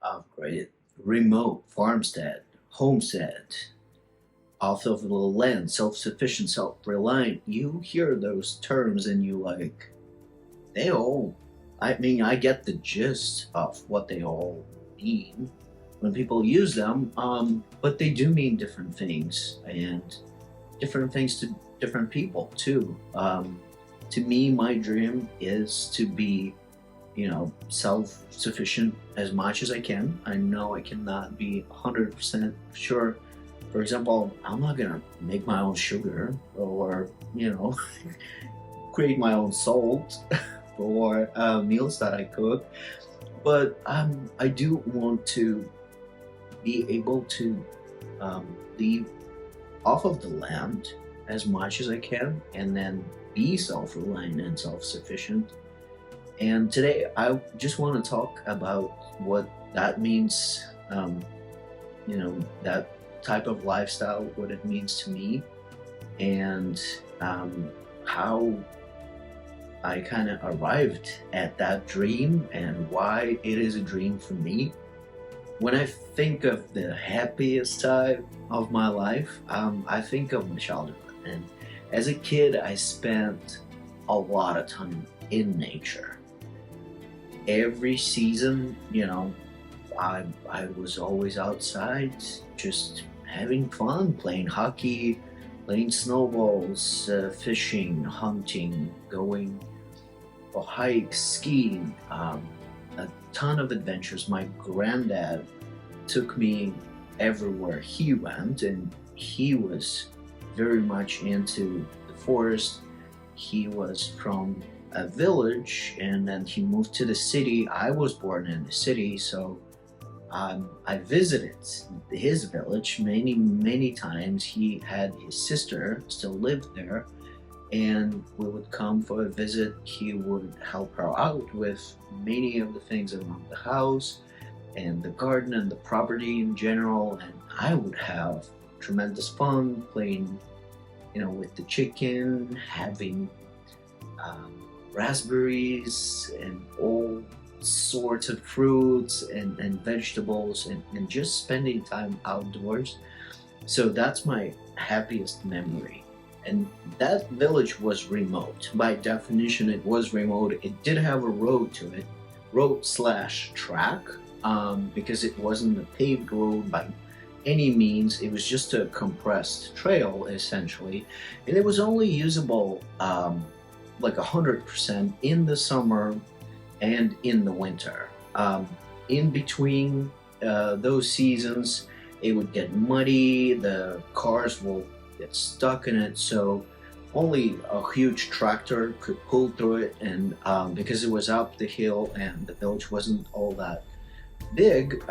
Upgraded, remote, farmstead, homestead, off of the land, self-sufficient, self-reliant. You hear those terms and you like, they all, I mean, I get the gist of what they all mean when people use them, but they do mean different things and different things to different people too. To me, my dream is to be, self-sufficient as much as I can. I know I cannot be 100% sure. For example, I'm not gonna make my own sugar or, create my own salt for meals that I cook. But I do want to be able to live off of the land as much as I can and then be self-reliant and self-sufficient. And today I just want to talk about what that means, that type of lifestyle, what it means to me, and how I kind of arrived at that dream and why it is a dream for me. When I think of the happiest time of my life, I think of my childhood. And as a kid, I spent a lot of time in nature. Every season, I was always outside, just having fun, playing hockey, playing snowballs, fishing, hunting, going for hikes, skiing, a ton of adventures. My granddad took me everywhere he went, and he was very much into the forest. He was from a village and then he moved to the city. I was born in the city, so I visited his village many times. He had his sister still lived there, and we would come for a visit. He would help her out with many of the things around the house and the garden and the property in general, and I would have tremendous fun playing, with the chicken, having raspberries and all sorts of fruits and vegetables and just spending time outdoors. So that's my happiest memory. And that village was remote. By definition, it was remote. It did have a road to it, road/track, because it wasn't a paved road by any means. It was just a compressed trail, essentially. And it was only usable like 100% in the summer and in the winter. In between those seasons, it would get muddy, the cars will get stuck in it, so only a huge tractor could pull through it. And because it was up the hill and the village wasn't all that big,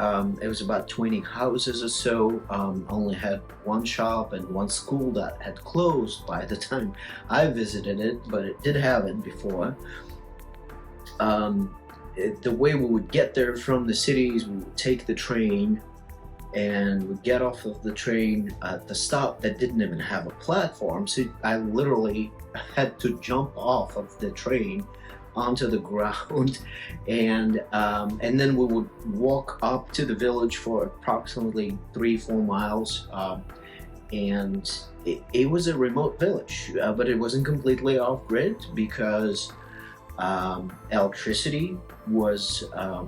it was about 20 houses or so, only had one shop and one school that had closed by the time I visited it, but it did have it before. The way we would get there from the cities, we would take the train and we'd get off of the train at the stop that didn't even have a platform, so I literally had to jump off of the train onto the ground, and then we would walk up to the village for approximately 3-4 miles, and it was a remote village, but it wasn't completely off-grid because electricity was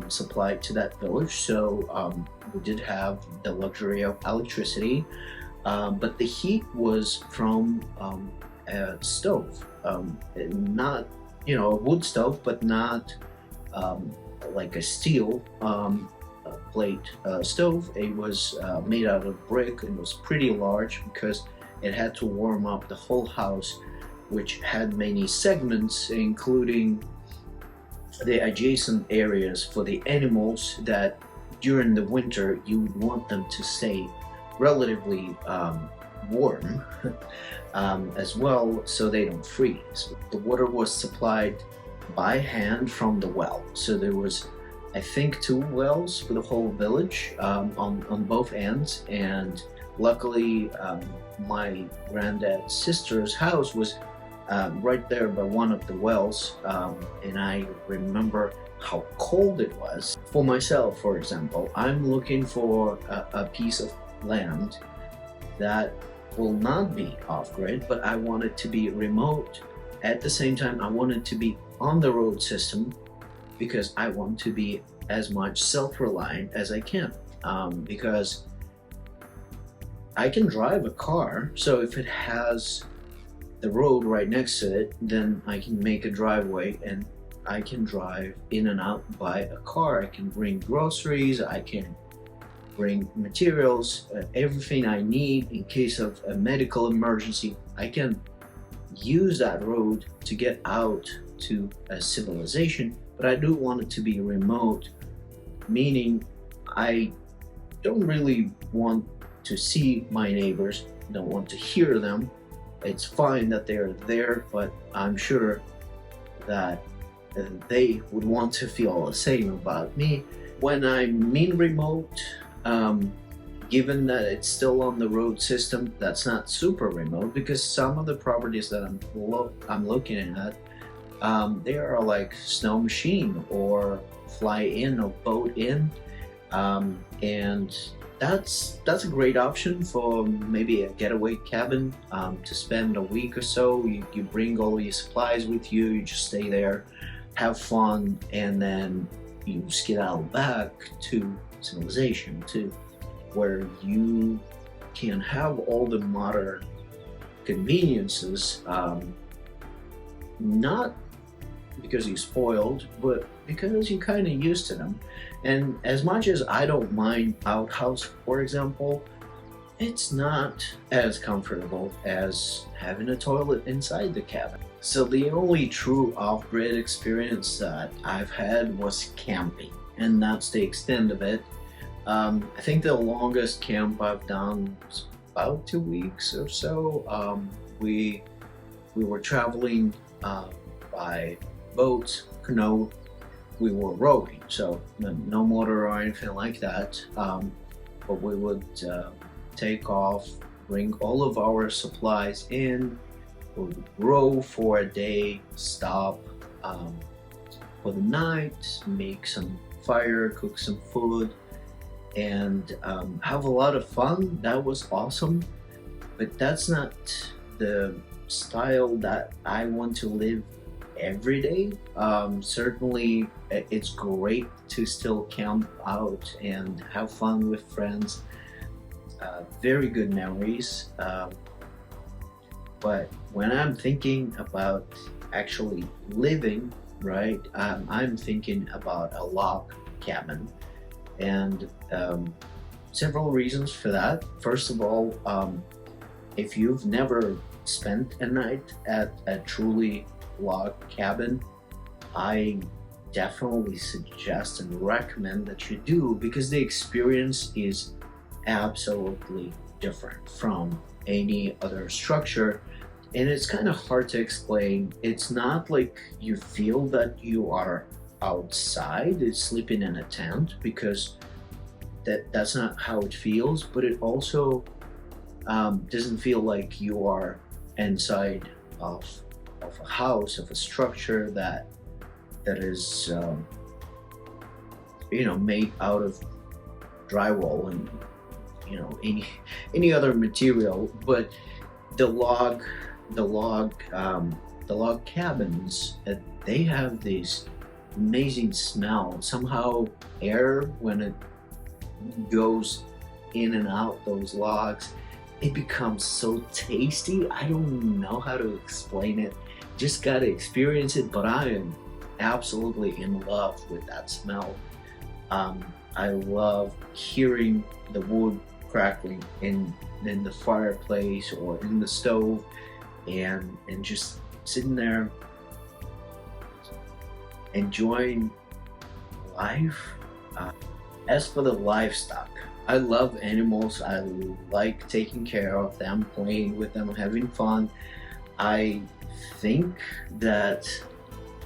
supplied to that village, so we did have the luxury of electricity, but the heat was from a stove, not a wood stove, but not like a steel plate stove. It was made out of brick and was pretty large because it had to warm up the whole house, which had many segments, including the adjacent areas for the animals that during the winter you would want them to stay relatively warm as well, so they don't freeze. The water was supplied by hand from the well, so there was, I think, 2 wells for the whole village on both ends, and luckily my granddad's sister's house was right there by one of the wells, and I remember how cold it was. For myself, for example, I'm looking for a piece of land that will not be off-grid, but I want it to be remote. At the same time, I want it to be on the road system because I want to be as much self-reliant as I can. Because I can drive a car, so if it has the road right next to it, then I can make a driveway and I can drive in and out by a car. I can bring groceries, I can bring materials, everything I need in case of a medical emergency. I can use that road to get out to a civilization, but I do want it to be remote, meaning I don't really want to see my neighbors, don't want to hear them. It's fine that they're there, but I'm sure that they would want to feel the same about me. When I mean remote, given that it's still on the road system, that's not super remote, because some of the properties that I'm looking at, they are like snow machine or fly in or boat in, and that's a great option for maybe a getaway cabin, to spend a week or so. You bring all your supplies with you, you just stay there, have fun, and then you skedaddle back to civilization, to where you can have all the modern conveniences, not because you're spoiled, but because you're kind of used to them. And as much as I don't mind outhouse, for example, it's not as comfortable as having a toilet inside the cabin. So the only true off-grid experience that I've had was camping, and that's the extent of it. I think the longest camp I've done was about 2 weeks or so. We were traveling by boat, canoe. We were rowing, so no motor or anything like that. But we would take off, bring all of our supplies in, we would row for a day, stop for the night, make some fire, cook some food, and have a lot of fun. That was awesome, but that's not the style that I want to live every day. Certainly it's great to still camp out and have fun with friends, very good memories, but when I'm thinking about actually living, right, I'm thinking about a log cabin. And several reasons for that. First of all, if you've never spent a night at a truly log cabin, I definitely suggest and recommend that you do, because the experience is absolutely different from any other structure, and it's kind of hard to explain. It's not like you feel that you are outside, it's sleeping in a tent, because that's not how it feels, but it also doesn't feel like you are inside of a house, of a structure that is made out of drywall and any other material. But the log cabins, they have this amazing smell. Somehow air, when it goes in and out those logs, it becomes so tasty. I don't know how to explain it, just gotta experience it. But I am absolutely in love with that smell. I love hearing the wood crackling in the fireplace or in the stove, and just sitting there enjoying life. As for the livestock, I love animals. I like taking care of them, playing with them, having fun. I think that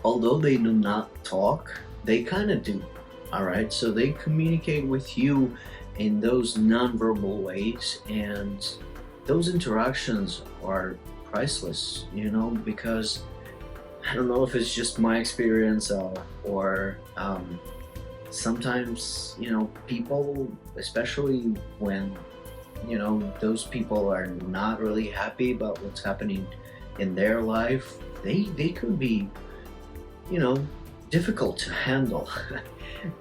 although they do not talk, they kind of do. All right, so they communicate with you in those nonverbal ways, and those interactions are priceless, because I don't know if it's just my experience or sometimes, people, especially when, those people are not really happy about what's happening in their life, they could be, you know, difficult to handle.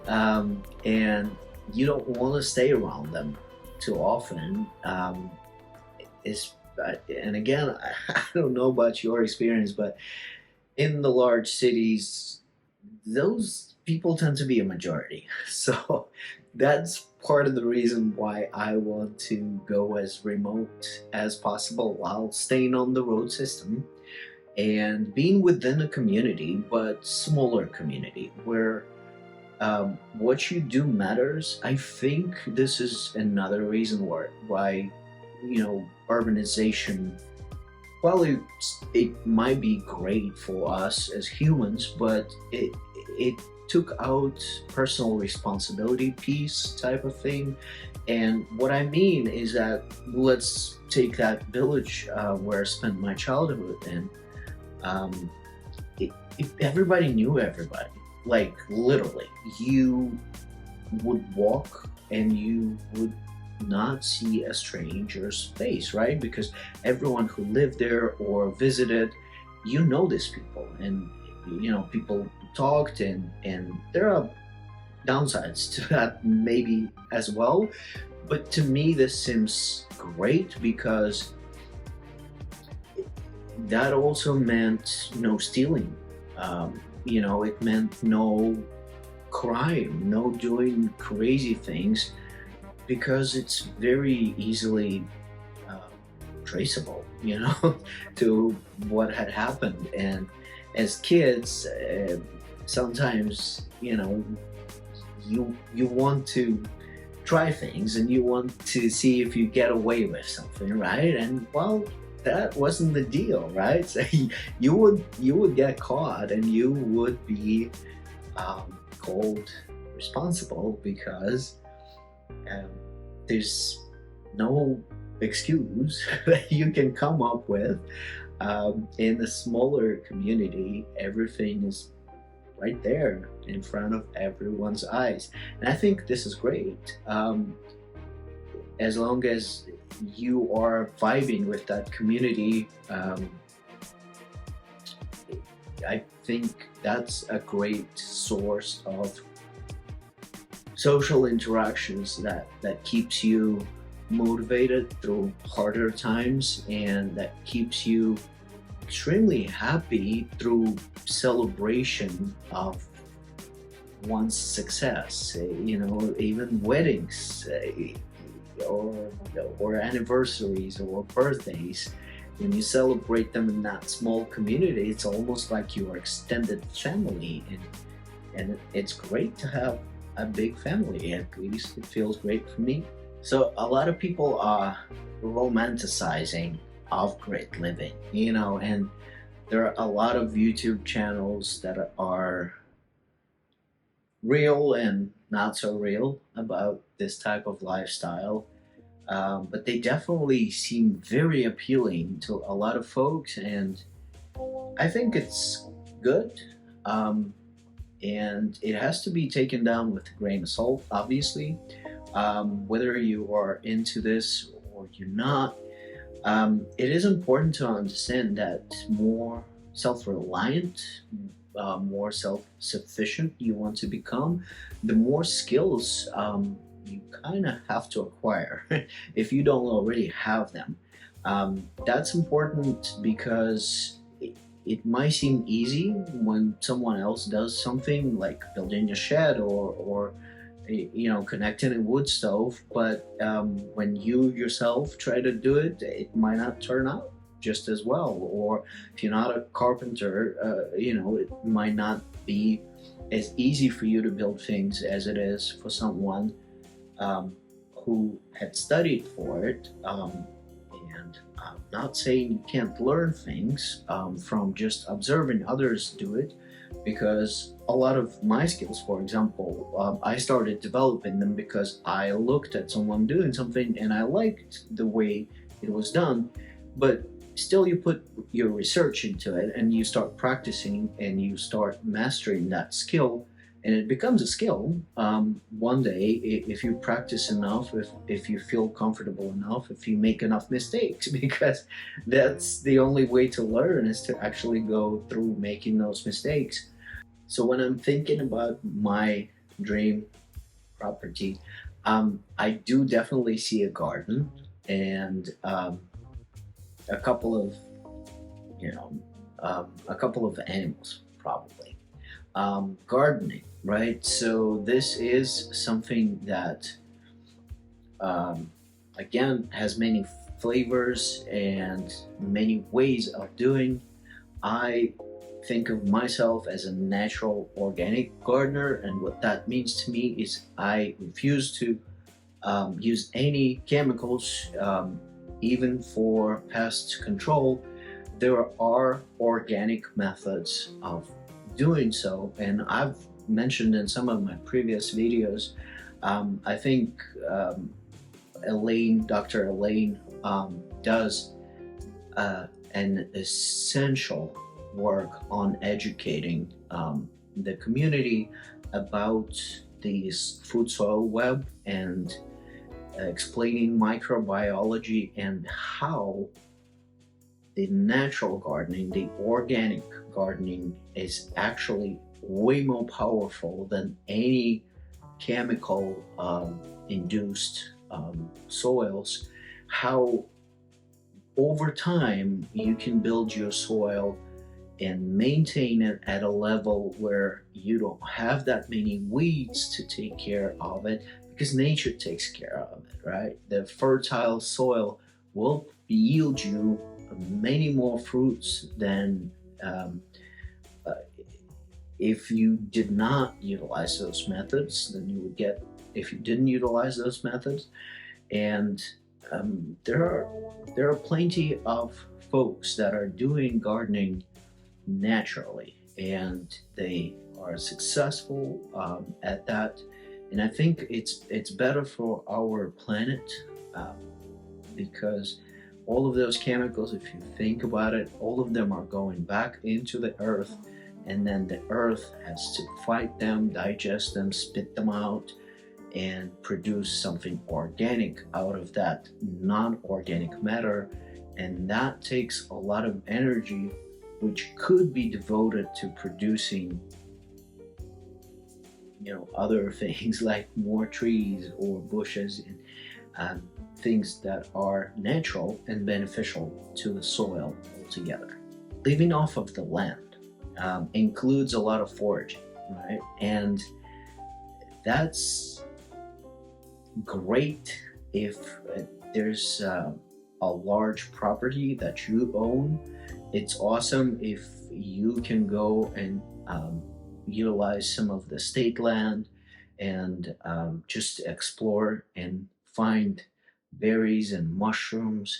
And you don't want to stay around them too often. Is and again, I don't know about your experience, but in the large cities, those people tend to be a majority. So that's part of the reason why I want to go as remote as possible while staying on the road system and being within a community, but smaller community where what you do matters. I think this is another reason why urbanization, well, it might be great for us as humans, but it took out personal responsibility piece type of thing. And what I mean is that, let's take that village where I spent my childhood in. Um, Everybody knew everybody, like literally. You would walk and you would not see a stranger's face, right? Because everyone who lived there or visited, these people, and people talked, and there are downsides to that maybe as well. But to me, this seems great because that also meant no stealing. It meant no crime, no doing crazy things, because it's very easily uh, traceable, to what had happened. And as kids, sometimes, you want to try things and you want to see if you get away with something, right? And well, that wasn't the deal, right? So you would get caught and you would be called responsible, because um, there's no excuse that you can come up with. In a smaller community, everything is right there in front of everyone's eyes, and I think this is great. As long as you are vibing with that community, I think that's a great source of social interactions that keeps you motivated through harder times, and that keeps you extremely happy through celebration of one's success. Even weddings, or anniversaries or birthdays. When you celebrate them in that small community, it's almost like your extended family, and it's great to have a big family. At least it feels great for me. So a lot of people are romanticizing off-grid living, and there are a lot of YouTube channels that are real and not so real about this type of lifestyle. But they definitely seem very appealing to a lot of folks, and I think it's good. And it has to be taken down with a grain of salt, obviously. Whether you are into this or you're not, it is important to understand that more self-reliant, more self-sufficient you want to become, the more skills you kind of have to acquire if you don't already have them. That's important because it might seem easy when someone else does something like building a shed or connecting a wood stove, but when you yourself try to do it, it might not turn out just as well. Or if you're not a carpenter, it might not be as easy for you to build things as it is for someone who had studied for it. And I'm not saying you can't learn things from just observing others do it, because a lot of my skills, for example, I started developing them because I looked at someone doing something and I liked the way it was done. But still, you put your research into it and you start practicing and you start mastering that skill. and it becomes a skill one day if you practice enough, if you feel comfortable enough, if you make enough mistakes, because that's the only way to learn, is to actually go through making those mistakes. So when I'm thinking about my dream property, I do definitely see a garden and a couple of, you know, a couple of animals probably. Gardening, right? So this is something that, um, again, has many flavors and many ways of doing. I think of myself as a natural organic gardener, and what that means to me is I refuse to use any chemicals, even for pest control. There are organic methods of doing so, and I've mentioned in some of my previous videos. I think Dr. Elaine, does an essential work on educating the community about these food soil web and explaining microbiology and how the natural gardening, the organic gardening, is actually way more powerful than any chemical induced soils. How over time you can build your soil and maintain it at a level where you don't have that many weeds to take care of it, because nature takes care of it, right? The fertile soil will yield you many more fruits than um, uh, if you did not utilize those methods, than you would get if you didn't utilize those methods. And there are plenty of folks that are doing gardening naturally, and they are successful at that. And I think it's better for our planet, um, because all of those chemicals, if you think about it, all of them are going back into the earth, and then the earth has to fight them, digest them, spit them out, and produce something organic out of that non-organic matter. And that takes a lot of energy, which could be devoted to producing, other things like more trees or bushes, and things that are natural and beneficial to the soil altogether. Living off of the land includes a lot of foraging, right? And that's great if there's a large property that you own. It's awesome if you can go and utilize some of the state land and just explore and find berries and mushrooms